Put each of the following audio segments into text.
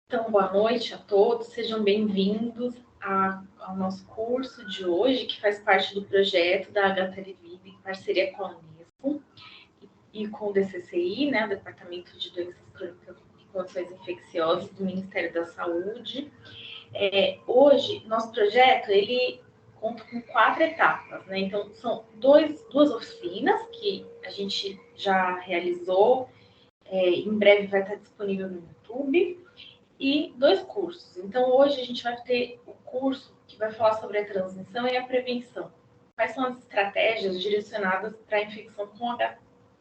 Então, boa noite a todos, sejam bem-vindos ao nosso curso de hoje, que faz parte do projeto da HTLV, em parceria com a Unesco e com o DCCI, né, o Departamento de Doenças Crônicas e Condições Infecciosas do Ministério da Saúde. Hoje, nosso projeto, ele conta com 4 etapas, né? Então, são duas oficinas que a gente já realizou, em breve vai estar disponível no YouTube, e 2 cursos. Então, hoje a gente vai ter o curso que vai falar sobre a transmissão e a prevenção. Quais são as estratégias direcionadas para a infecção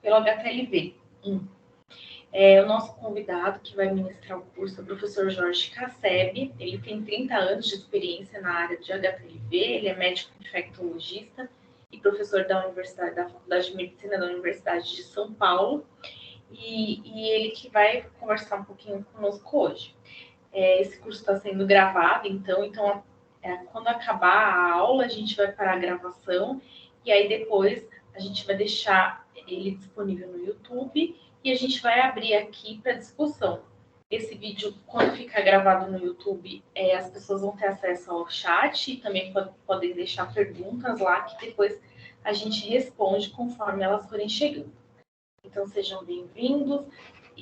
pelo HTLV? O nosso convidado que vai ministrar o curso é o professor Jorge Casseb. Ele tem 30 anos de experiência na área de HTLV, ele é médico infectologista e professor da Faculdade de Medicina da Universidade de São Paulo. E ele que vai conversar um pouquinho conosco hoje. Esse curso está sendo gravado, então quando acabar a aula, a gente vai parar a gravação e aí depois a gente vai deixar ele disponível no YouTube e a gente vai abrir aqui para discussão. Esse vídeo, quando ficar gravado no YouTube, as pessoas vão ter acesso ao chat e também podem deixar perguntas lá que depois a gente responde conforme elas forem chegando. Então, sejam bem-vindos.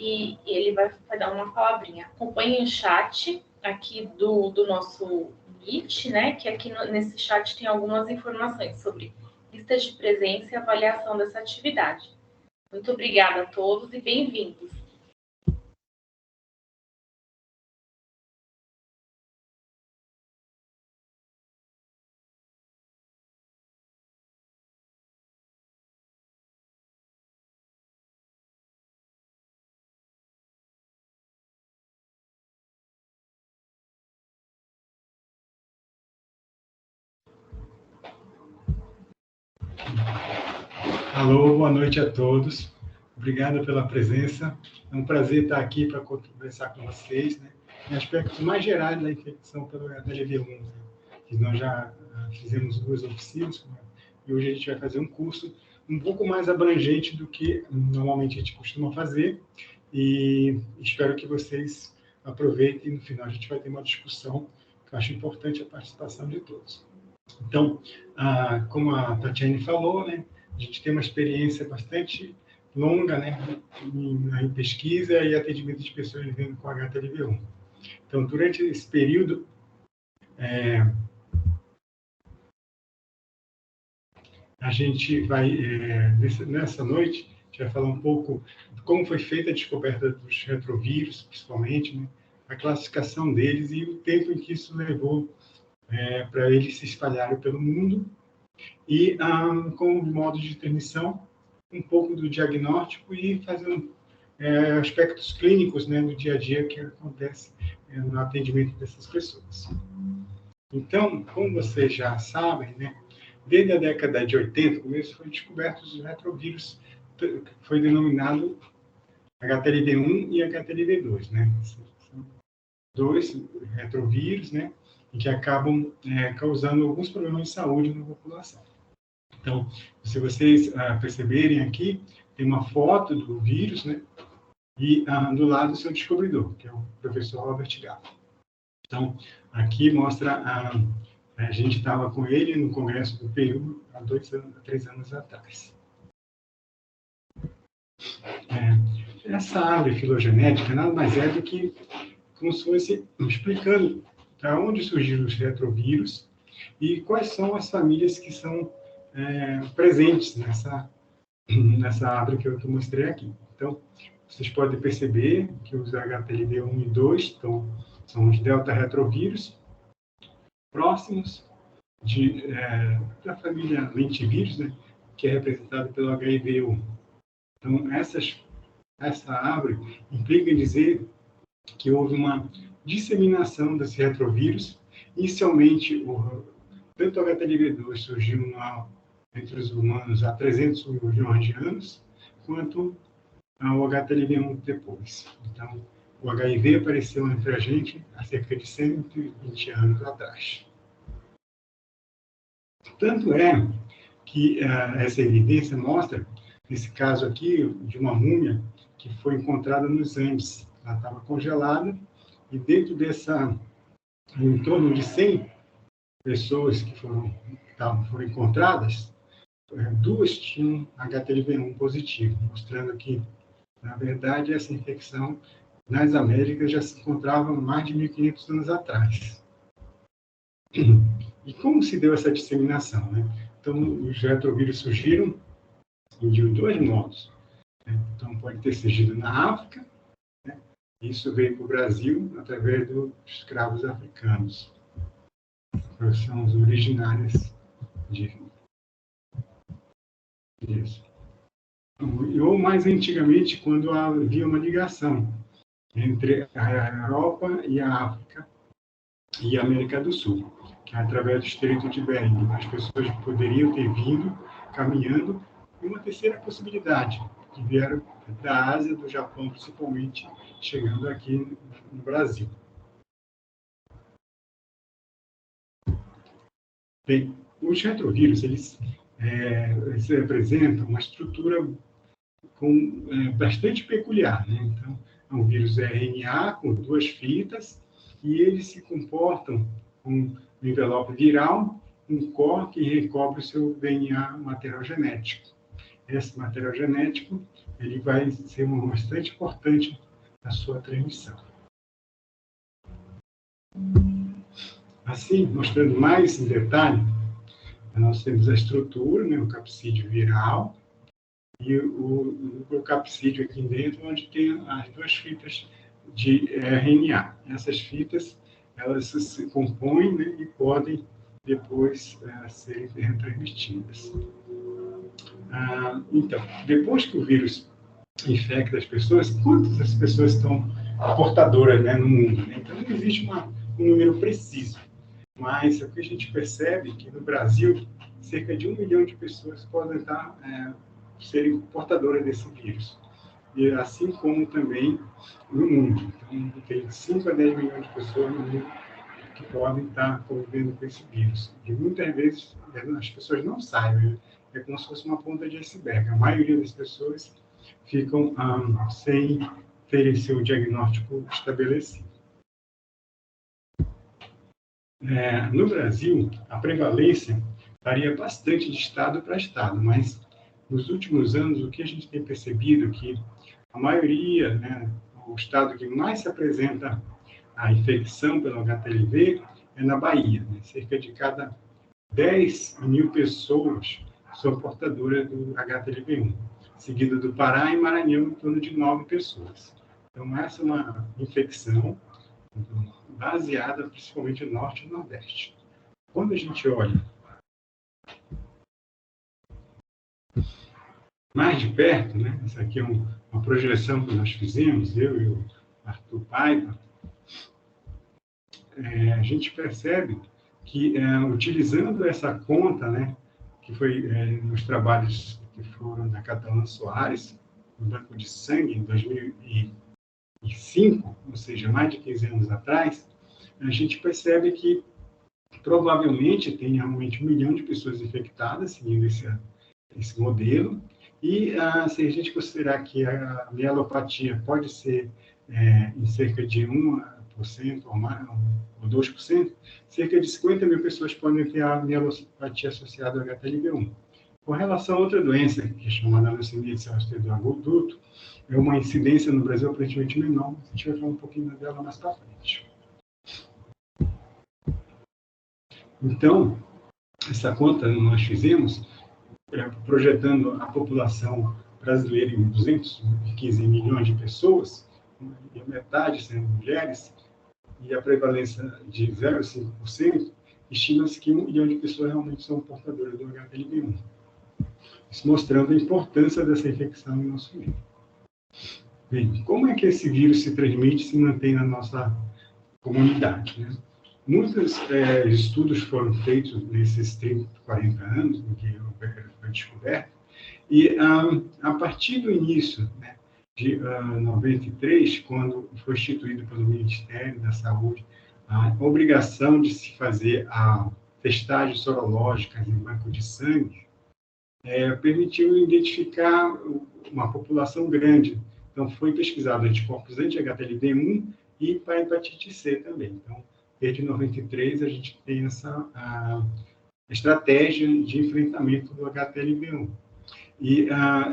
E ele vai dar uma palavrinha. Acompanhem o chat aqui do nosso Meet, né? Que aqui nesse chat tem algumas informações sobre listas de presença e avaliação dessa atividade. Muito obrigada a todos e bem-vindos. Alô, boa noite a todos. Obrigado pela presença. É um prazer estar aqui para conversar com vocês, né, em aspectos mais gerais da infecção pelo HTLV1. Né, que nós já fizemos 2 oficinas, né, e hoje a gente vai fazer um curso um pouco mais abrangente do que normalmente a gente costuma fazer, e espero que vocês aproveitem. No final a gente vai ter uma discussão, que eu acho importante a participação de todos. Então, como a Tatiane falou, né, a gente tem uma experiência bastante longa, né, em pesquisa e atendimento de pessoas vivendo com HTLV1. Então, durante esse período, a gente vai, nessa noite, a gente vai falar um pouco de como foi feita a descoberta dos retrovírus, principalmente, né, a classificação deles e o tempo em que isso levou para eles se espalharem pelo mundo, e com o modo de transmissão, um pouco do diagnóstico e fazendo aspectos clínicos, né, do dia a dia que acontece no atendimento dessas pessoas. Então, como vocês já sabem, né, desde a década de 80, começo foi descoberto os retrovírus, que foi denominado HTLV1 e HTLV2, né? São 2 retrovírus, né, e que acabam causando alguns problemas de saúde na população. Então, se vocês perceberem aqui, tem uma foto do vírus, né, e do lado o seu descobridor, que é o professor Robert Gallo. Então, aqui mostra a gente estava com ele no Congresso do Peru há 3 anos atrás. Essa árvore filogenética nada mais é do que como se fosse explicando da onde surgiram os retrovírus e quais são as famílias que são presentes nessa árvore que eu mostrei aqui. Então, vocês podem perceber que os HTLV1 e 2 são os delta-retrovírus próximos da família lentivírus, né, que é representada pelo HIV1. Então, essa árvore implica em dizer que houve uma disseminação desse retrovírus. Inicialmente, tanto o HTLV2 surgiu entre os humanos há 300 milhões de anos, quanto o HTLV1 depois. Então, o HIV apareceu entre a gente há cerca de 120 anos atrás. Tanto é que essa evidência mostra, nesse caso aqui, de uma múmia que foi encontrada nos Andes. Ela estava congelada e dentro dessa, em torno de 100 pessoas que foram encontradas, 2 tinham HTLV1 positivo, mostrando que, na verdade, essa infecção nas Américas já se encontrava mais de 1.500 anos atrás. E como se deu essa disseminação, né? Então, os retrovírus surgiram de 2 modos. Né? Então, pode ter surgido na África, né? Isso veio para o Brasil através dos escravos africanos, que são os originários disso. Ou mais antigamente, quando havia uma ligação entre a Europa e a África e a América do Sul, que é através do Estreito de Bering. As pessoas poderiam ter vindo caminhando. E uma terceira possibilidade, que vieram da Ásia, do Japão, principalmente, chegando aqui no Brasil. Bem, os retrovírus, eles representam uma estrutura bastante peculiar, né? Então, é um vírus RNA com 2 fitas, e eles se comportam com um envelope viral, um core que recobre o seu DNA material genético. Esse material genético ele vai ser bastante importante na sua transmissão. Assim, mostrando mais em detalhe, nós temos a estrutura, né, o capsídeo viral, e o nucleocapsídeo aqui dentro, onde tem as 2 fitas de RNA. Essas fitas, elas se compõem, né, e podem depois serem retransmitidas. Então, depois que o vírus infecta as pessoas, quantas pessoas estão portadoras, né, no mundo? Né? Então, não existe um número preciso, mas o que a gente percebe é que no Brasil, cerca de 1 milhão de pessoas podem serem portadoras desse vírus. E assim como também no mundo. Então, tem 5 a 10 milhões de pessoas no mundo que podem estar convivendo com esse vírus. E muitas vezes as pessoas não sabem, né? É como se fosse uma ponta de iceberg. A maioria das pessoas ficam sem terem seu diagnóstico estabelecido. No Brasil, a prevalência varia bastante de estado para estado, mas nos últimos anos o que a gente tem percebido é que a maioria, né, o estado que mais se apresenta a infecção pelo HTLV é na Bahia. Né? Cerca de cada 10 mil pessoas são portadoras do HTLV1, seguido do Pará e Maranhão, em torno de 9 pessoas. Então, essa é uma infecção baseada principalmente no Norte e Nordeste. Quando a gente olha mais de perto, né? Essa aqui é uma projeção que nós fizemos, eu e o Arthur Paiva, a gente percebe que, utilizando essa conta, né, que foi nos trabalhos que foram da Catalã Soares, no Banco de Sangue, em 2005, ou seja, mais de 15 anos atrás, a gente percebe que provavelmente tem realmente 1 milhão de pessoas infectadas, seguindo esse modelo, e se a gente considerar que a mielopatia pode ser em cerca de 1% ou mais, ou 2%, cerca de 50 mil pessoas podem ter a mielopatia associada ao HTLV1. Com relação a outra doença, que é chamada leucemia de células do adulto, é uma incidência no Brasil aparentemente menor. A gente vai falar um pouquinho dela mais para frente. Então, essa conta nós fizemos projetando a população brasileira em 215 milhões de pessoas, e a metade sendo mulheres, e a prevalência de 0,5%, estima-se que 1 milhão de pessoas realmente são portadoras do HTLV1. Isso mostrando a importância dessa infecção no nosso meio. Bem, como é que esse vírus se transmite e se mantém na nossa comunidade, né? Muitos estudos foram feitos nesses 30, 40 anos em que o vírus foi descoberto, e a partir do início, né, de 93, quando foi instituído pelo Ministério da Saúde a obrigação de se fazer a testagem sorológica em banco de sangue, permitiu identificar uma população grande, Então, foi pesquisado anticorpos anti-HTLV1 e para hepatite C também. Então, desde 93, a gente tem essa estratégia de enfrentamento do HTLV1.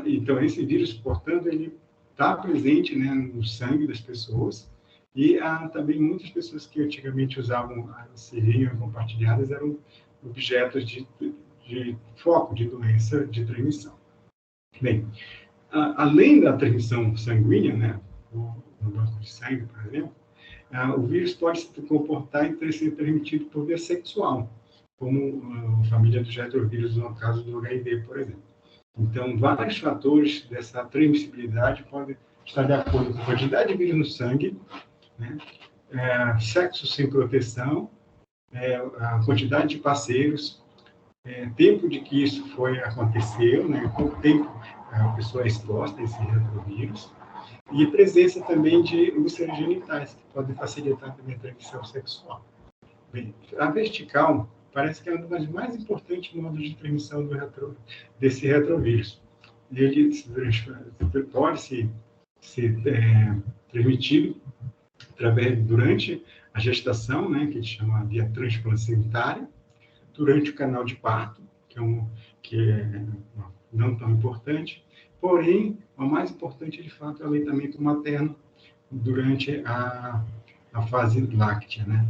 Então, esse vírus, portanto, ele está presente, né, no sangue das pessoas, e também muitas pessoas que antigamente usavam as seringas compartilhadas eram objetos de foco de doença de transmissão. Bem, além da transmissão sanguínea, né, no banco de sangue, por exemplo, o vírus pode se comportar e ser transmitido por via sexual, como a família dos retrovírus, no caso do HIV, por exemplo. Então, vários fatores dessa transmissibilidade podem estar de acordo com a quantidade de vírus no sangue, né, sexo sem proteção, a quantidade de parceiros, tempo de que isso aconteceu, né, quanto tempo a pessoa é exposta a esse retrovírus, e presença também de úlceras genitais, que podem facilitar também a transmissão sexual. Bem, a vertical parece que é uma das mais importantes modos de transmissão desse retrovírus. Ele pode ser transmitido durante a gestação, né, que a gente chama via transplacentária, durante o canal de parto, que é não tão importante, porém, o mais importante, de fato, é o aleitamento materno durante a fase láctea, né?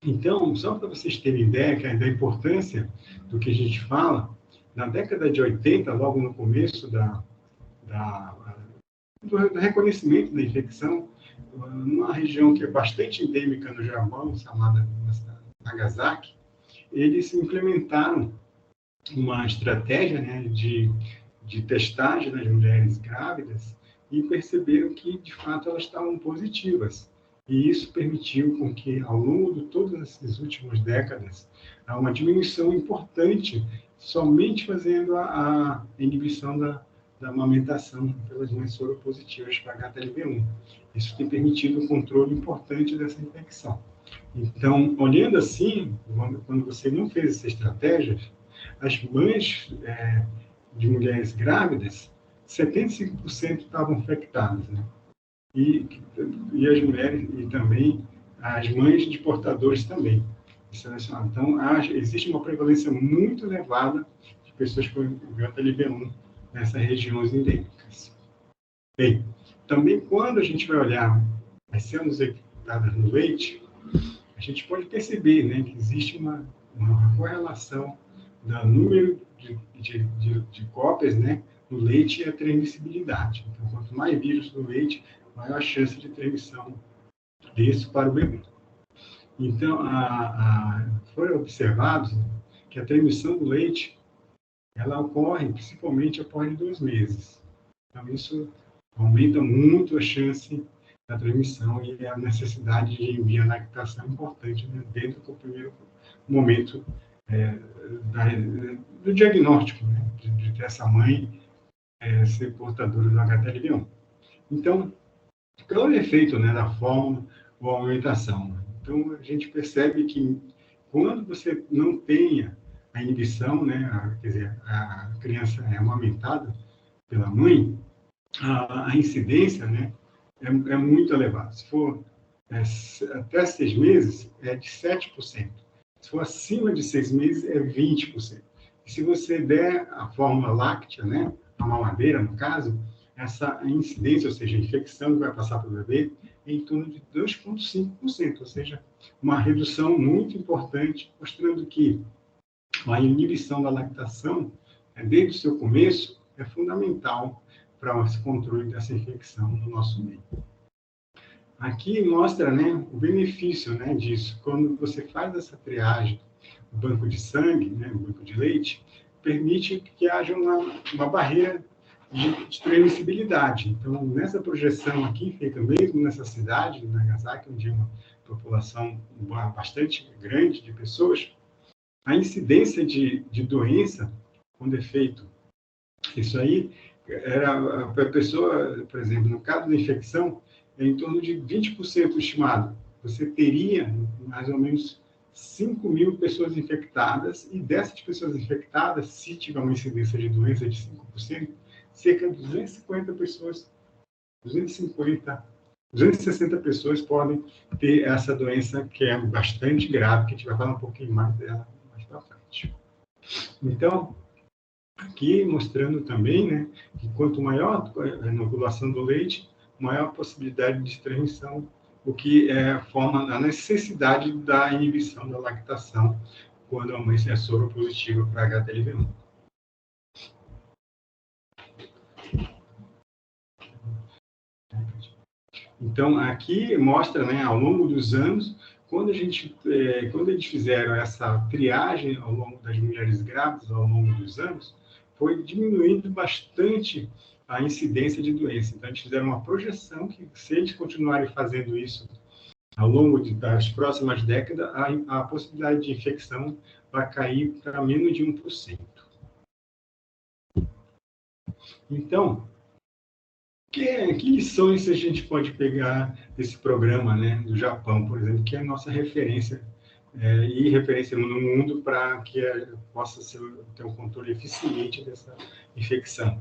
Então, só para vocês terem ideia da importância do que a gente fala, na década de 80, logo no começo do reconhecimento da infecção, numa região que é bastante endêmica no Japão, chamada Nagasaki, eles implementaram uma estratégia, né, de testagem nas mulheres grávidas e perceberam que, de fato, elas estavam positivas. E isso permitiu com que, ao longo de todas essas últimas décadas, há uma diminuição importante, somente fazendo a inibição da amamentação pelas mães soropositivas para HTLV1. Isso tem permitido um controle importante dessa infecção. Então, olhando assim, quando você não fez essa estratégia, as mães de mulheres grávidas, 75% estavam infectadas, né? E as mulheres, e também as mães de portadores também. Então, existe uma prevalência muito elevada de pessoas com HTLV1 nessas regiões endêmicas. Bem, também quando a gente vai olhar as células infectadas no leite, a gente pode perceber, né, que existe uma correlação do número de cópias, né, no leite e a transmissibilidade. Então, quanto mais vírus no leite, maior a chance de transmissão disso para o bebê. Então, foi observado que a transmissão do leite ela ocorre principalmente após 2 meses. Então, isso aumenta muito a chance da transmissão e a necessidade de enviar lactação importante, né, dentro do primeiro momento do diagnóstico, né, de ter essa mãe ser portadora do HTLV1. Então, qual é o efeito, né, da fórmula ou aumentação? Então, a gente percebe que quando você não tenha a inibição, né, quer dizer, a criança é amamentada pela mãe, a incidência, né, é muito elevada. Se for até 6 meses, é de 7%. Se for acima de 6 meses, é 20%. E se você der a fórmula láctea, né, a mamadeira, no caso, essa incidência, ou seja, a infecção que vai passar para o bebê, é em torno de 2,5%, ou seja, uma redução muito importante, mostrando que a inibição da lactação, desde o seu começo, é fundamental para esse controle dessa infecção no nosso meio. Aqui mostra, né, o benefício, né, disso. Quando você faz essa triagem no banco de sangue, né, no banco de leite, permite que haja uma barreira de transmissibilidade. Então, nessa projeção aqui, feita mesmo nessa cidade, Nagasaki, onde é uma população bastante grande de pessoas, a incidência de doença com defeito, isso aí era a pessoa, por exemplo, no caso da infecção, é em torno de 20% estimado. Você teria mais ou menos 5.000 pessoas infectadas, e dessas pessoas infectadas, se tiver uma incidência de doença de 5%, cerca de 260 pessoas podem ter essa doença, que é bastante grave, que a gente vai falar um pouquinho mais dela mais para frente. Então, aqui mostrando também, né, que quanto maior a inoculação do leite, maior a possibilidade de transmissão, o que forma a necessidade da inibição da lactação quando a mãe é soropositiva para HTLV1. Então, aqui mostra, né, ao longo dos anos, quando eles fizeram essa triagem ao longo das mulheres grávidas, ao longo dos anos, foi diminuindo bastante a incidência de doença. Então, eles fizeram uma projeção que, se eles continuarem fazendo isso ao longo das próximas décadas, a possibilidade de infecção vai cair para menos de 1%. Então, que lições a gente pode pegar desse programa, né, do Japão, por exemplo, que é a nossa referência e referência no mundo para que possa ter um controle eficiente dessa infecção?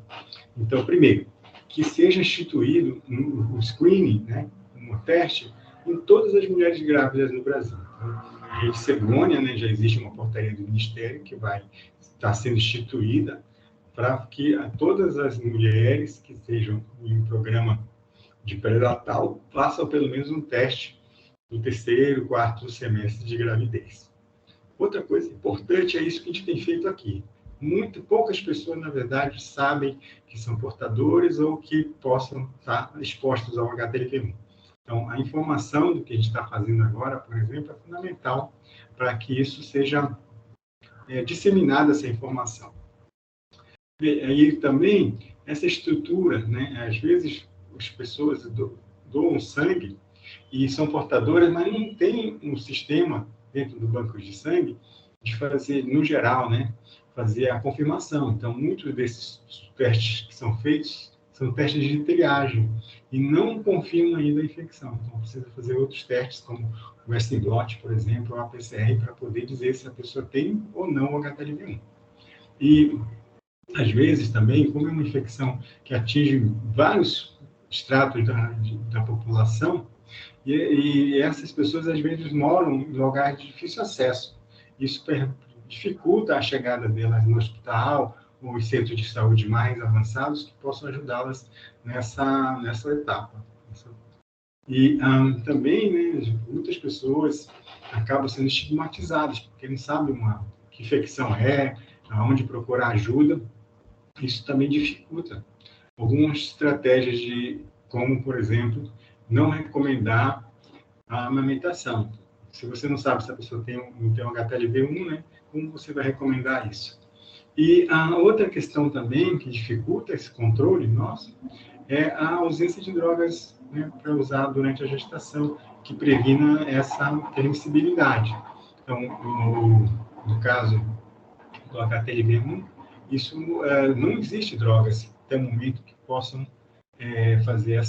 Então, primeiro, que seja instituído um screening, né, um teste, em todas as mulheres grávidas no Brasil. Então, em Cegonha, né, já existe uma portaria do Ministério que vai estar sendo instituída para que todas as mulheres que estejam em um programa de pré-natal façam pelo menos um teste no terceiro, quarto semestre de gravidez. Outra coisa importante é isso que a gente tem feito aqui. Poucas pessoas, na verdade, sabem que são portadores ou que possam estar expostos ao HTLV1. Então, a informação do que a gente está fazendo agora, por exemplo, é fundamental para que isso seja disseminada, essa informação. E também, essa estrutura, né? Às vezes, as pessoas doam sangue e são portadoras, mas não tem um sistema dentro do banco de sangue de fazer, no geral, né, fazer a confirmação. Então, muitos desses testes que são feitos são testes de triagem e não confirmam ainda a infecção. Então, precisa fazer outros testes, como o Western blot, por exemplo, ou a PCR, para poder dizer se a pessoa tem ou não o HTLV1. E, às vezes, também, como é uma infecção que atinge vários estratos da população, e essas pessoas, às vezes, moram em lugares de difícil acesso. Isso dificulta a chegada delas no hospital ou em centros de saúde mais avançados que possam ajudá-las nessa etapa. E também, né, muitas pessoas acabam sendo estigmatizadas, porque não sabem que infecção é, aonde procurar ajuda. Isso também dificulta algumas estratégias como, por exemplo, não recomendar a amamentação. Se você não sabe se a pessoa tem um HTLV1, né, como você vai recomendar isso? E a outra questão também que dificulta esse controle nosso é a ausência de drogas, né, para usar durante a gestação, que previna essa permissibilidade. Então, no caso do HTLV1, isso não existe drogas até o momento que possam fazer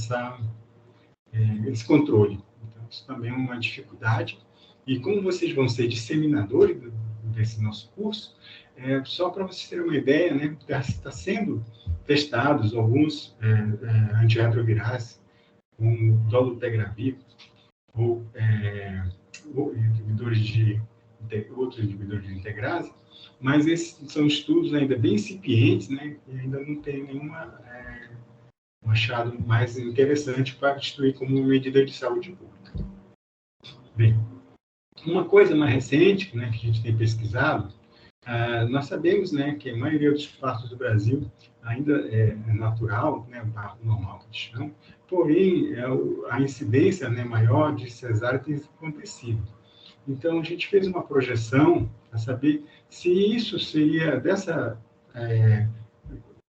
esse controle. Então, isso também é uma dificuldade. E como vocês vão ser disseminadores desse nosso curso, só para vocês terem uma ideia, né, está sendo testados alguns antirretrovirais, como dolutegravir, ou outros inibidores de integrase, mas esses são estudos ainda bem incipientes, né, e ainda não tem nenhuma achado mais interessante para instituir como medida de saúde pública. Bem, uma coisa mais recente, né, que a gente tem pesquisado, nós sabemos, né, que a maioria dos partos do Brasil ainda é natural, né, o parto normal que a gente chama, porém a incidência, né, maior de cesárea tem acontecido. Então, a gente fez uma projeção para saber se isso seria dessa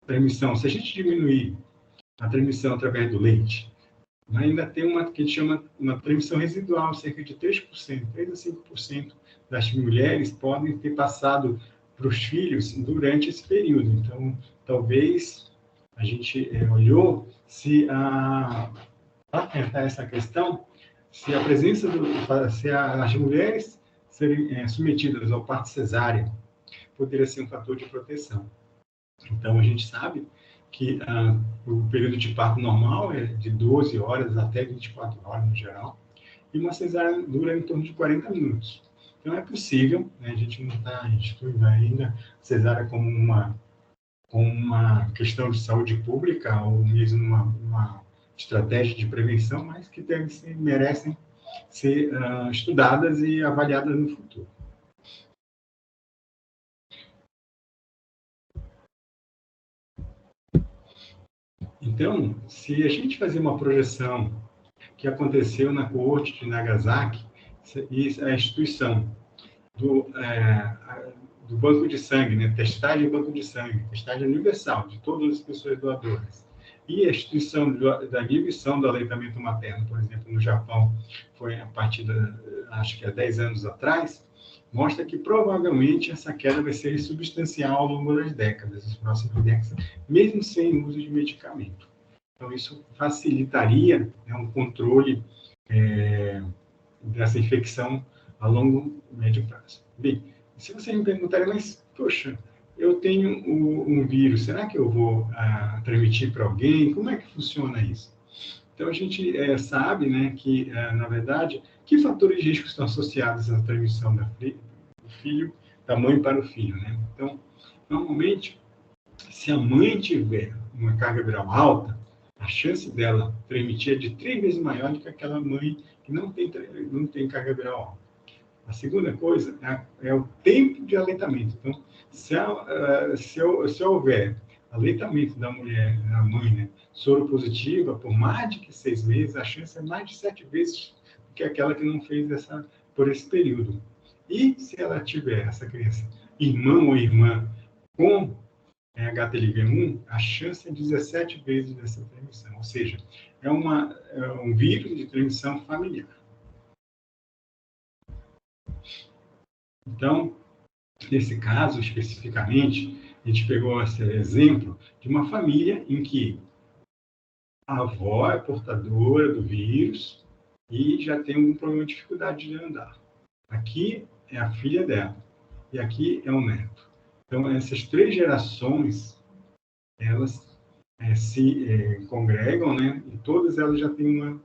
transmissão, se a gente diminuir a transmissão através do leite, ainda tem uma que a gente chama uma transmissão residual, cerca de 3%, 3 a 5% das mulheres podem ter passado para os filhos durante esse período. Então, talvez a gente olhou se para tentar essa questão, se a presença se as mulheres serem submetidas ao parto cesáreo poderia ser um fator de proteção. Então, a gente sabe que o período de parto normal é de 12 horas até 24 horas, no geral, e uma cesárea dura em torno de 40 minutos. Então, é possível, né, a gente não está instituindo ainda cesárea como uma questão de saúde pública ou mesmo uma estratégia de prevenção, mas que merecem ser estudadas e avaliadas no futuro. Então, se a gente fazer uma projeção que aconteceu na coorte de Nagasaki, e a instituição do banco de sangue, né? Testagem de banco de sangue, testagem universal de todas as pessoas doadoras, e a instituição da inibição do aleitamento materno, por exemplo, no Japão, foi a partir acho que há 10 anos atrás, mostra que provavelmente essa queda vai ser substancial ao longo das décadas, as próximas décadas, mesmo sem uso de medicamento. Então, isso facilitaria, né, um controle dessa infecção a longo e médio prazo. Bem, se você me perguntar, mas, poxa, eu tenho um vírus, será que eu vou transmitir para alguém? Como é que funciona isso? Então, a gente sabe, né, que, na verdade, que fatores de risco estão associados à transmissão do filho, da mãe para o filho, né? Então, normalmente, se a mãe tiver uma carga viral alta, a chance dela transmitir é de 3 vezes maior do que aquela mãe que não tem carga viral alta. A segunda coisa é o tempo de aleitamento. Então, se houver aleitamento da mulher, da mãe, né, soro positiva, por mais de 6 meses, a chance é mais de 7 vezes do que aquela que não fez por esse período. E se ela tiver, essa criança, irmão ou irmã com HTLV1, a chance é 17 vezes dessa transmissão. Ou seja, é um vírus de transmissão familiar. Então, nesse caso, especificamente, a gente pegou esse exemplo de uma família em que a avó é portadora do vírus e já tem algum problema de dificuldade de andar. Aqui é a filha dela e aqui é o neto. Então, essas 3 gerações, elas se congregam, né? E todas elas já têm uma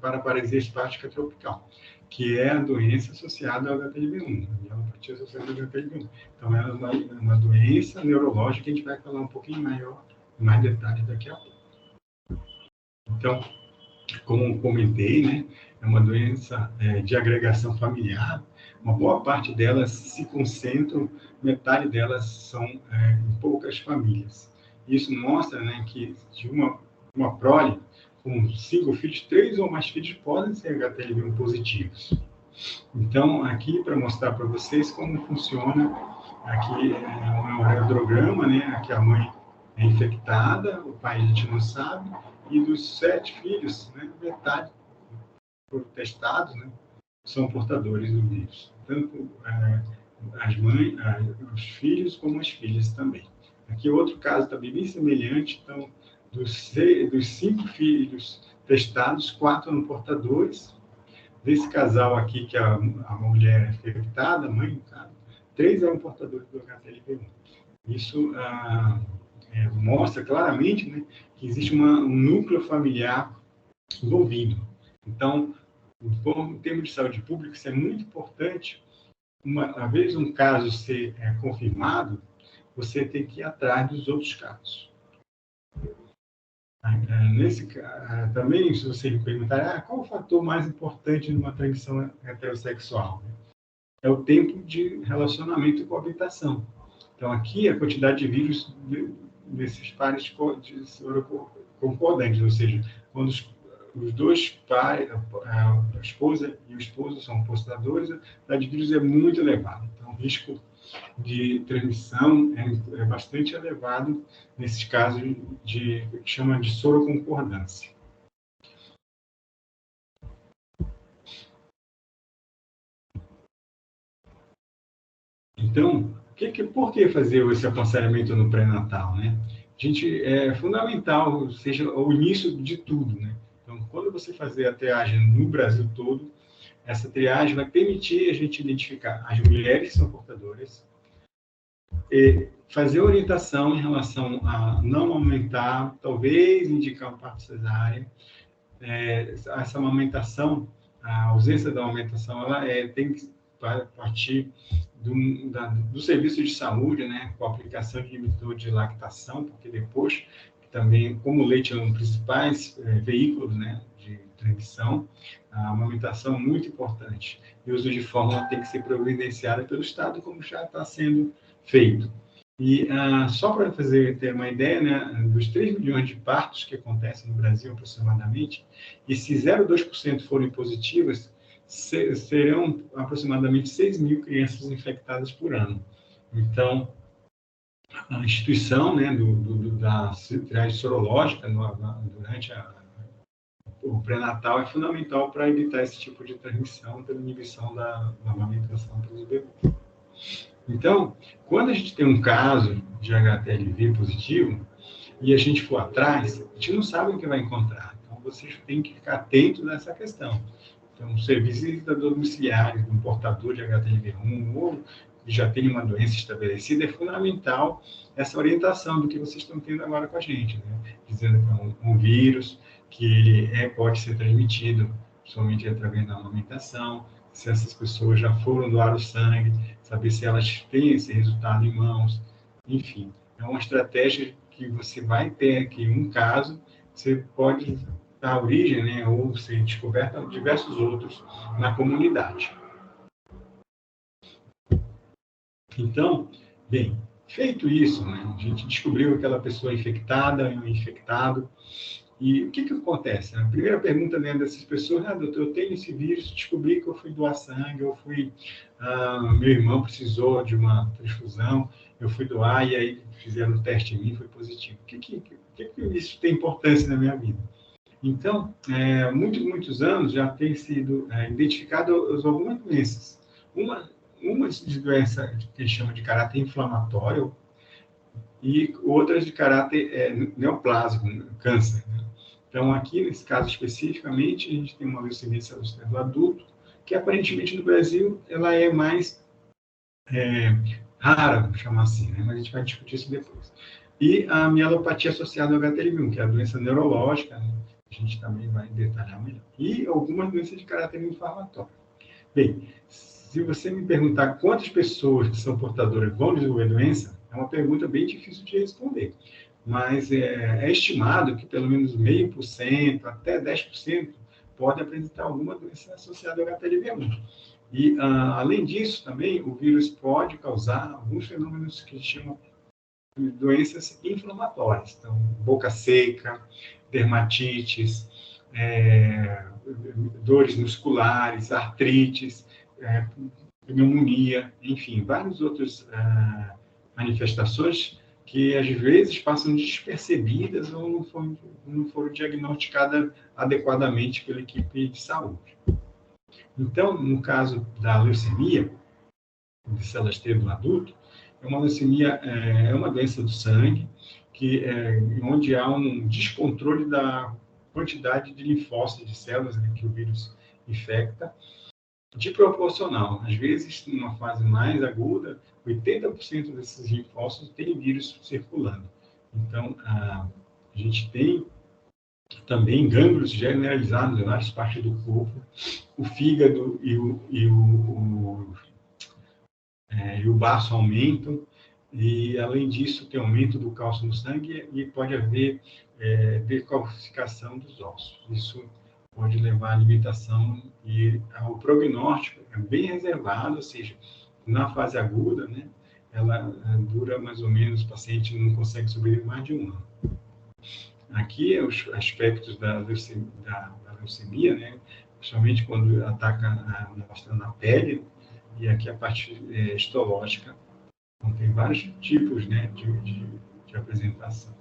paraparesia espástica tropical, que é a doença associada ao HTLV1, a mielopatia associada ao HTLV1. Então, é uma doença neurológica que a gente vai falar um pouquinho mais detalhes daqui a pouco. Então, como comentei, né, é uma doença de agregação familiar. Uma boa parte delas se concentram, metade delas são em poucas famílias. Isso mostra, né, que de uma prole, com 5 filhos, 3 ou mais filhos podem ser HTLV1 positivos. Então, aqui, para mostrar para vocês como funciona, aqui é um radiograma, né, aqui a mãe é infectada, o pai a gente não sabe, e dos 7 filhos, né, metade foram testados, né, são portadores do vírus. Tanto as mães, os filhos, como as filhas também. Aqui outro caso também bem semelhante, então, dos 5 filhos testados, 4 eram portadores. Desse casal aqui, que a mulher é infectada, a mãe, 3 eram portadores do HTLV1. Isso mostra claramente, né, que existe um núcleo familiar envolvido. Então, em termos de saúde pública, isso é muito importante. Uma vez um caso ser confirmado, você tem que ir atrás dos outros casos. Também, se você me perguntar, qual o fator mais importante numa transmissão heterossexual? É o tempo de relacionamento e coabitação. Então, aqui, a quantidade de vírus desses pares concordantes, ou seja, quando os dois pares, a esposa e o esposo são portadores, a quantidade de vírus é muito elevada. Então, o risco de transmissão é bastante elevado nesses casos que chama de soroconcordância. Então, por que fazer esse aconselhamento no pré-natal, né? É fundamental, seja o início de tudo, né? Então, quando você fazer a triagem no Brasil todo, essa triagem vai permitir a gente identificar as mulheres que são portadoras e fazer orientação em relação a não aumentar, talvez indicar um parto cesáreo. Essa amamentação, a ausência da amamentação, ela tem que partir do serviço de saúde, né, com a aplicação de inibidor de lactação, porque depois, também, como o leite é um dos principais veículos, né, de transmissão, a amamentação é muito importante. E o uso de fórmula tem que ser providenciado pelo Estado, como já está sendo feito. E só para ter uma ideia, né, dos 3 milhões de partos que acontecem no Brasil, aproximadamente, e se 0,2% forem positivas, serão aproximadamente 6 mil crianças infectadas por ano. Então, a instituição, né, da triagem sorológica durante o pré-natal é fundamental para evitar esse tipo de transmissão pela inibição da amamentação pelos bebês. Então, quando a gente tem um caso de HTLV positivo e a gente for atrás, a gente não sabe o que vai encontrar. Então, vocês têm que ficar atentos nessa questão. Então, o serviço de domiciliares, um portador de HTLV1 ou que já tem uma doença estabelecida, é fundamental essa orientação do que vocês estão tendo agora com a gente, né? Dizendo que é um vírus, que ele pode ser transmitido somente através da amamentação, se essas pessoas já foram doar o sangue, saber se elas têm esse resultado em mãos, enfim. É uma estratégia que você vai ter aqui um caso, você pode dar origem, né, ou ser descoberta diversos outros na comunidade. Então, bem, feito isso, né, a gente descobriu aquela pessoa infectada, um infectado, e o que acontece? A primeira pergunta dentro dessas pessoas, doutor, eu tenho esse vírus, descobri que eu fui doar sangue, meu irmão precisou de uma transfusão, eu fui doar e aí fizeram o teste em mim, foi positivo. O que isso tem importância na minha vida? Então, muitos anos já tem sido identificado algumas doenças. Uma de doença que eles chamam de caráter inflamatório e outras de caráter neoplásico, câncer, né? Então, aqui, nesse caso especificamente, a gente tem uma leucemia celular do adulto, que aparentemente no Brasil ela é mais rara, vamos chamar assim, né? Mas a gente vai discutir isso depois. E a mielopatia associada ao HTLV1, que é a doença neurológica, né? A gente também vai detalhar melhor. E algumas doenças de caráter inflamatório. Bem, se você me perguntar quantas pessoas que são portadoras vão desenvolver doença, é uma pergunta bem difícil de responder. Mas é estimado que pelo menos 0,5% até 10% pode apresentar alguma doença associada ao HTLV1. E, além disso, também, o vírus pode causar alguns fenômenos que chamam de doenças inflamatórias. Então, boca seca, dermatites, dores musculares, artrites, pneumonia, enfim, várias outras manifestações que às vezes passam despercebidas ou não foram diagnosticadas adequadamente pela equipe de saúde. Então, no caso da leucemia, de células T do adulto, uma leucemia é uma doença do sangue, onde há um descontrole da quantidade de linfócitos, de células, né, que o vírus infecta, de proporcional. Às vezes, numa fase mais aguda, 80% desses linfócitos tem vírus circulando. Então, a gente tem também gânglios generalizados em várias partes do corpo, o fígado e o baço aumentam, e, além disso, tem aumento do cálcio no sangue e pode haver decalcificação dos ossos. Isso pode levar à limitação e ao prognóstico é bem reservado, ou seja, na fase aguda, né, ela dura mais ou menos, o paciente não consegue sobreviver mais de um ano. Aqui, os aspectos da leucemia, né, principalmente quando ataca na pele, e aqui a parte histológica. Então, tem vários tipos, né, de apresentação.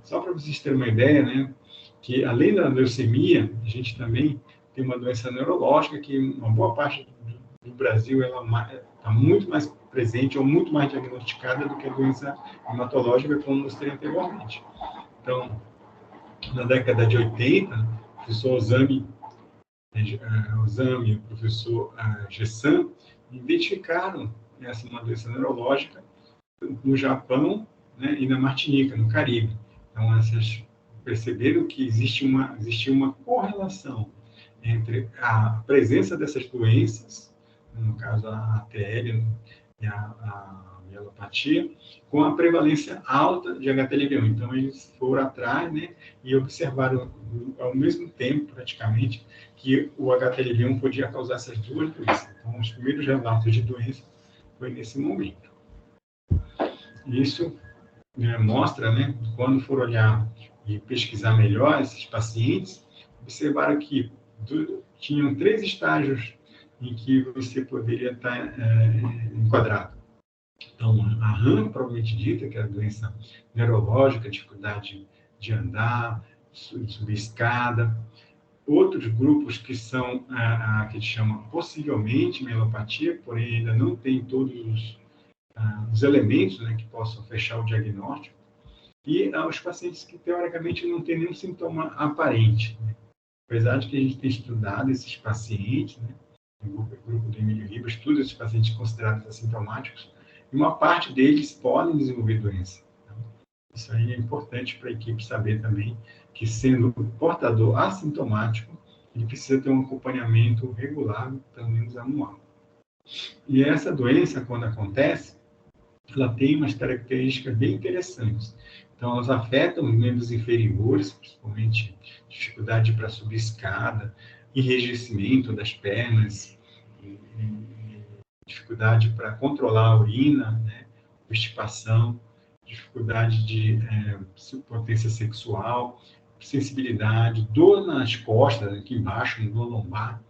Só para vocês terem uma ideia, né, que além da leucemia, a gente também tem uma doença neurológica que uma boa parte do Brasil ela está muito mais presente ou muito mais diagnosticada do que a doença hematológica, como mostrei anteriormente. Então, na década de 80, o professor Ozami o Zami e o professor Gessan identificaram essa uma doença neurológica no Japão, né, e na Martinica, no Caribe. Então, perceberam que existia uma correlação entre a presença dessas doenças, no caso a ATL e a mielopatia, com a prevalência alta de HTLV1. Então, eles foram atrás, né, e observaram ao mesmo tempo, praticamente, que o HTLV1 podia causar essas duas doenças. Então, os primeiros relatos de doença foi nesse momento. Isso mostra, né, quando for olhar e pesquisar melhor esses pacientes, observaram que tinham 3 estágios em que você poderia estar enquadrado. Então, a RAM, propriamente dita, que é a doença neurológica, dificuldade de andar, subir escada. Outros grupos que são que a gente chama possivelmente mielopatia, porém ainda não tem todos os elementos, né, que possam fechar o diagnóstico. E os pacientes que, teoricamente, não têm nenhum sintoma aparente, né? Apesar de que a gente tem estudado esses pacientes, né, o grupo do Emílio Ribas estuda esses pacientes considerados assintomáticos, e uma parte deles podem desenvolver doença. Então, isso aí é importante para a equipe saber também que, sendo portador assintomático, ele precisa ter um acompanhamento regular, pelo menos anual. E essa doença, quando acontece, ela tem umas características bem interessantes. Então, elas afetam os membros inferiores, principalmente dificuldade para subir escada, enrijecimento das pernas, dificuldade para controlar a urina, né, constipação, dificuldade de potência sexual, sensibilidade, dor nas costas, aqui embaixo, no lombar,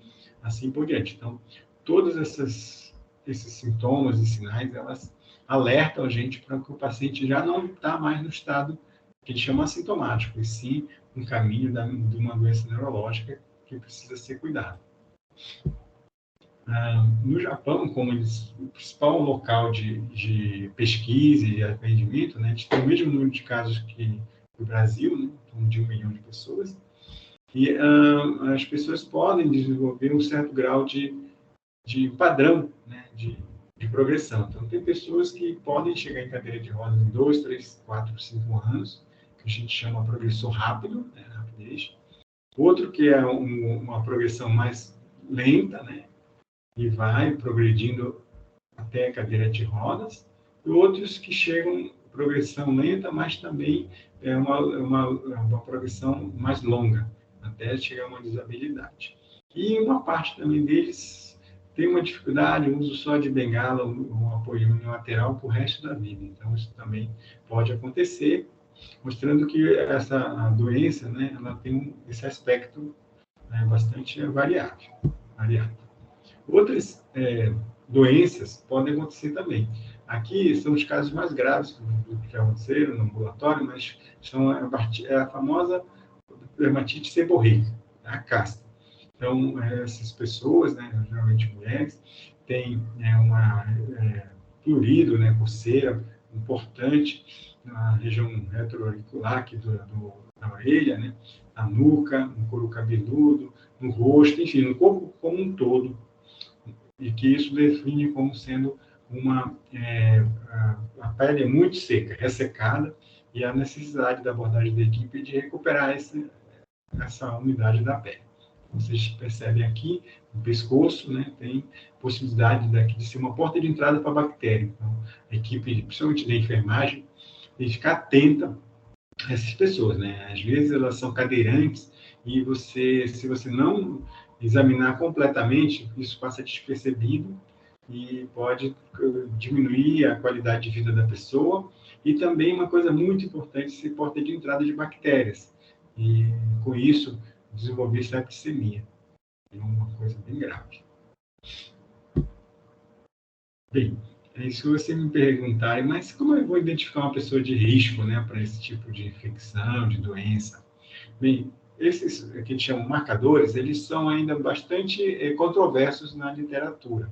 assim por diante. Então, todos esses sintomas e sinais, elas alertam a gente para que o paciente já não está mais no estado que ele chama assintomático, e sim um caminho de uma doença neurológica que precisa ser cuidado. No Japão, como o principal local de pesquisa e atendimento, né, a gente tem o mesmo número de casos que no Brasil, né, em torno de 1 milhão de pessoas, e as pessoas podem desenvolver um certo grau de padrão, né, de progressão. Então, tem pessoas que podem chegar em cadeira de rodas em 2, 3, 4, 5 anos, que a gente chama progressor rápido, né, rapidez. Outro que é uma progressão mais lenta, né, e vai progredindo até a cadeira de rodas. E outros que chegam progressão lenta, mas também é uma progressão mais longa, até chegar a uma desabilidade. E uma parte também deles tem uma dificuldade, o uso só de bengala, um apoio unilateral para o resto da vida. Então, isso também pode acontecer, mostrando que essa doença, né, ela tem esse aspecto, né, bastante variável. Outras doenças podem acontecer também. Aqui são os casos mais graves que aconteceram no ambulatório, mas são a famosa dermatite seborreica, a caspa. Então, essas pessoas, né, geralmente mulheres, têm fluorido, né, coceira importante na região retroauricular aqui da orelha, né, na nuca, no couro cabeludo, no rosto, enfim, no corpo como um todo. E que isso define como sendo a pele é muito seca, ressecada, e a necessidade da abordagem da equipe de recuperar essa umidade da pele. Vocês percebem aqui, no pescoço, né, tem possibilidade de ser uma porta de entrada para a bactéria. Então, a equipe, principalmente da enfermagem, tem que ficar atenta a essas pessoas, né? Às vezes elas são cadeirantes e se você não examinar completamente, isso passa despercebido e pode diminuir a qualidade de vida da pessoa. E também uma coisa muito importante, ser porta de entrada de bactérias. E com isso, desenvolver septicemia. É uma coisa bem grave. Bem, se você me perguntarem, mas como eu vou identificar uma pessoa de risco, né, para esse tipo de infecção, de doença? Bem, esses que a gente chama marcadores, eles são ainda bastante controversos na literatura.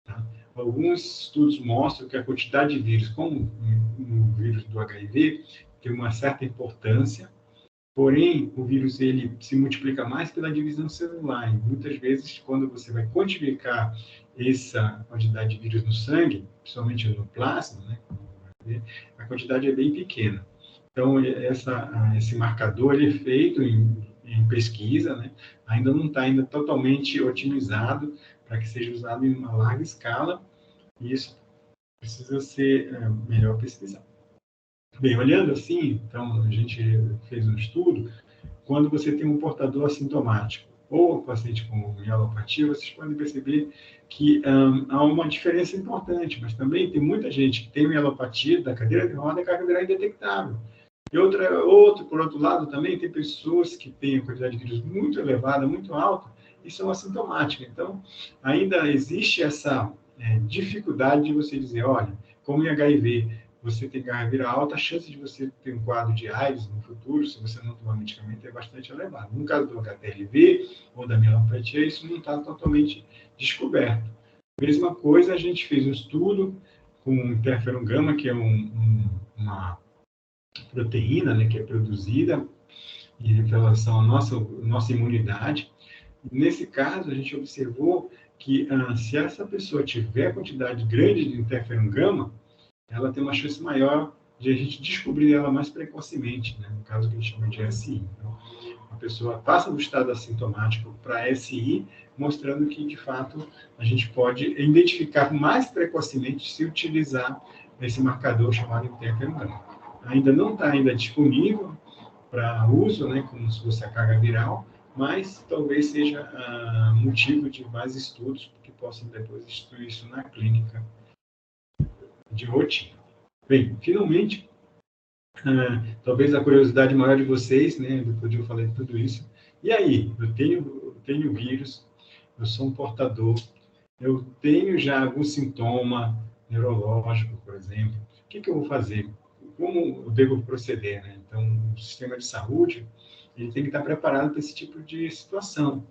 Tá? Alguns estudos mostram que a quantidade de vírus, como o vírus do HIV, tem uma certa importância, Porém, o vírus ele se multiplica mais pela divisão celular. E muitas vezes, quando você vai quantificar essa quantidade de vírus no sangue, principalmente no plasma, né, a quantidade é bem pequena. Então, esse marcador ele é feito em pesquisa, né, ainda não está ainda totalmente otimizado para que seja usado em uma larga escala, e isso precisa ser melhor pesquisado. Bem, olhando assim, então, a gente fez um estudo, quando você tem um portador assintomático ou um paciente com mielopatia, vocês podem perceber que há uma diferença importante, mas também tem muita gente que tem mielopatia da cadeira de roda, que a cadeira é indetectável. E por outro lado, também tem pessoas que têm a quantidade de vírus muito elevada, muito alta, e são assintomáticas. Então, ainda existe essa dificuldade de você dizer, olha, como em HIV, você tem HIV alta, a chance de você ter um quadro de AIDS no futuro, se você não tomar medicamento, é bastante elevada. No caso do HTLV ou da mielopatia, isso não está totalmente descoberto. Mesma coisa, a gente fez um estudo com interferon gama, que é uma proteína, né, que é produzida em relação à nossa imunidade. Nesse caso, a gente observou que se essa pessoa tiver quantidade grande de interferon gama, ela tem uma chance maior de a gente descobrir ela mais precocemente, né? No caso que a gente chama de SI. Então, a pessoa passa do estado assintomático para SI, mostrando que, de fato, a gente pode identificar mais precocemente se utilizar esse marcador chamado interferon gama. Ainda não está disponível para uso, né, como se fosse a carga viral, mas talvez seja motivo de mais estudos que possam depois instituir isso na clínica de rotina. Bem, finalmente, talvez a curiosidade maior de vocês, né, depois de eu falar de tudo isso, e aí, eu tenho vírus, eu sou um portador, eu tenho já algum sintoma neurológico, por exemplo, o que eu vou fazer? Como eu devo proceder, né? Então, o sistema de saúde, ele tem que estar preparado para esse tipo de situação.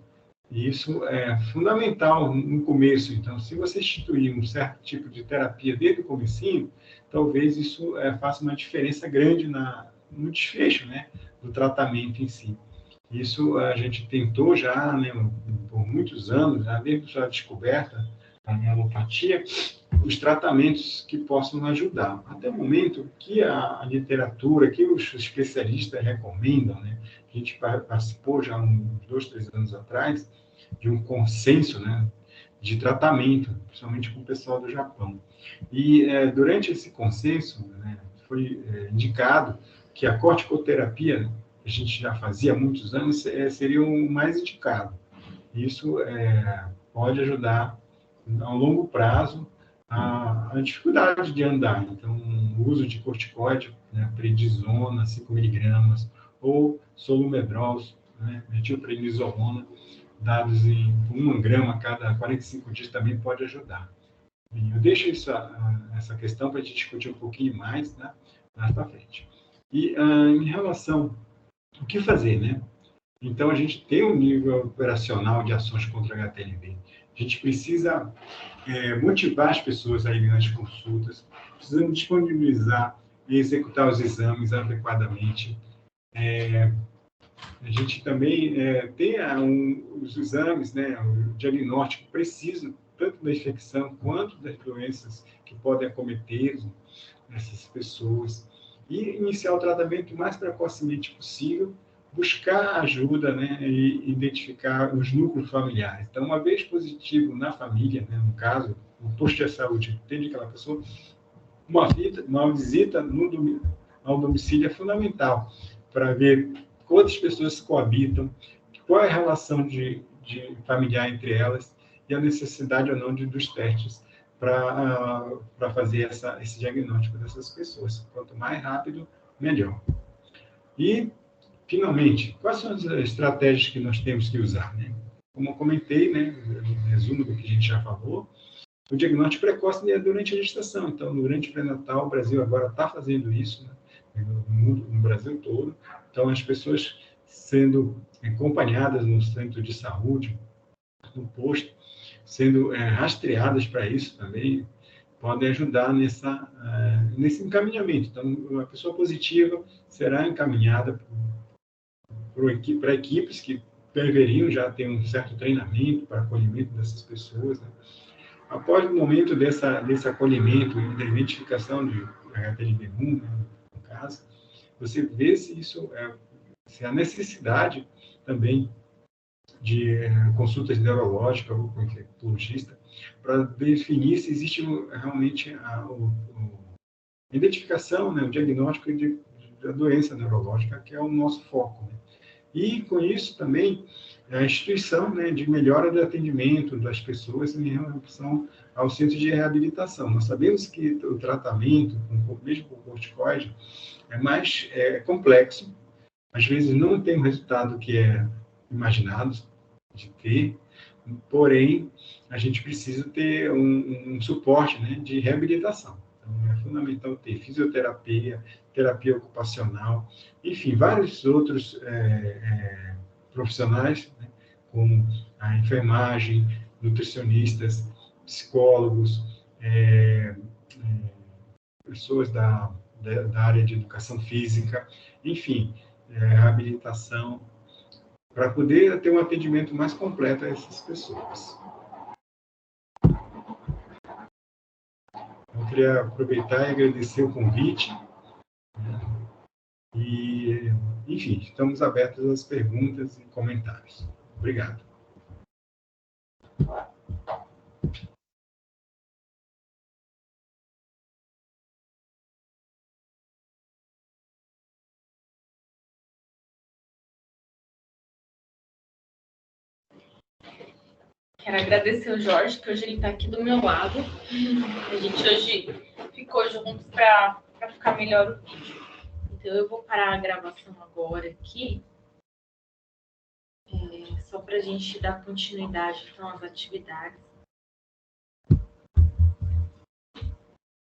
E isso é fundamental no começo. Então, se você instituir um certo tipo de terapia desde o comecinho, talvez isso faça uma diferença grande no desfecho, né, do tratamento em si. Isso a gente tentou já, né, por muitos anos, já desde a descoberta da mielopatia, os tratamentos que possam ajudar. Até o momento que a literatura, que os especialistas recomendam, né, a gente participou já uns 2, 3 anos atrás de um consenso, né, de tratamento, principalmente com o pessoal do Japão. E durante esse consenso, né, foi indicado que a corticoterapia, que a gente já fazia há muitos anos, seria o mais indicado. Isso pode ajudar a longo prazo a dificuldade de andar. Então, o uso de corticoide, né, prednisona, 5 miligramas, ou solumedrol, né, metilprednisolona, dados em 1 grama a cada 45 dias também pode ajudar. E eu deixo essa questão para a gente discutir um pouquinho mais, né, mais para frente. E em relação ao que fazer, né? Então, a gente tem um nível operacional de ações contra HTLV. A gente precisa motivar as pessoas a irem nas consultas, precisamos disponibilizar e executar os exames adequadamente. A gente também tem os exames, né, o diagnóstico preciso, tanto da infecção quanto das doenças que podem acometer essas pessoas. E iniciar o tratamento o mais precocemente possível, buscar ajuda, né, e identificar os núcleos familiares. Então, uma vez positivo na família, né, no caso, o posto de saúde entende aquela pessoa, uma visita ao domicílio é fundamental para ver quantas pessoas coabitam, qual é a relação de familiar entre elas e a necessidade ou não dos testes para fazer esse diagnóstico dessas pessoas. Quanto mais rápido, melhor. E, finalmente, quais são as estratégias que nós temos que usar, né? Como eu comentei, né, no resumo do que a gente já falou, o diagnóstico precoce é durante a gestação. Então, durante o pré-natal, o Brasil agora está fazendo isso, né, no Brasil todo. Então, as pessoas sendo acompanhadas no centro de saúde, no posto, sendo rastreadas para isso também, podem ajudar nesse encaminhamento. Então, a pessoa positiva será encaminhada para equipes que deveriam já ter um certo treinamento para acolhimento dessas pessoas, né? Após o momento desse acolhimento e da identificação de HTLV1, né, no caso, você vê se isso se há necessidade também de consultas neurológicas ou com infectologista para definir se existe realmente a identificação, né, o diagnóstico da doença neurológica, que é o nosso foco, né? E, com isso, também, a instituição, né, de melhora do atendimento das pessoas em relação ao centro de reabilitação. Nós sabemos que o tratamento, mesmo com corticoide, é mais complexo, às vezes não tem o resultado que é imaginado de ter, porém, a gente precisa ter um suporte, né, de reabilitação. Então, é fundamental ter fisioterapia, terapia ocupacional, enfim, vários outros profissionais, né, como a enfermagem, nutricionistas, psicólogos, pessoas da área de educação física, enfim, reabilitação, para poder ter um atendimento mais completo a essas pessoas. Eu queria aproveitar e agradecer o convite. E, enfim, estamos abertos às perguntas e comentários. Obrigado. Quero agradecer o Jorge, que hoje ele está aqui do meu lado. A gente hoje ficou juntos para ficar melhor o vídeo. Então, eu vou parar a gravação agora aqui, só para a gente dar continuidade então, às atividades.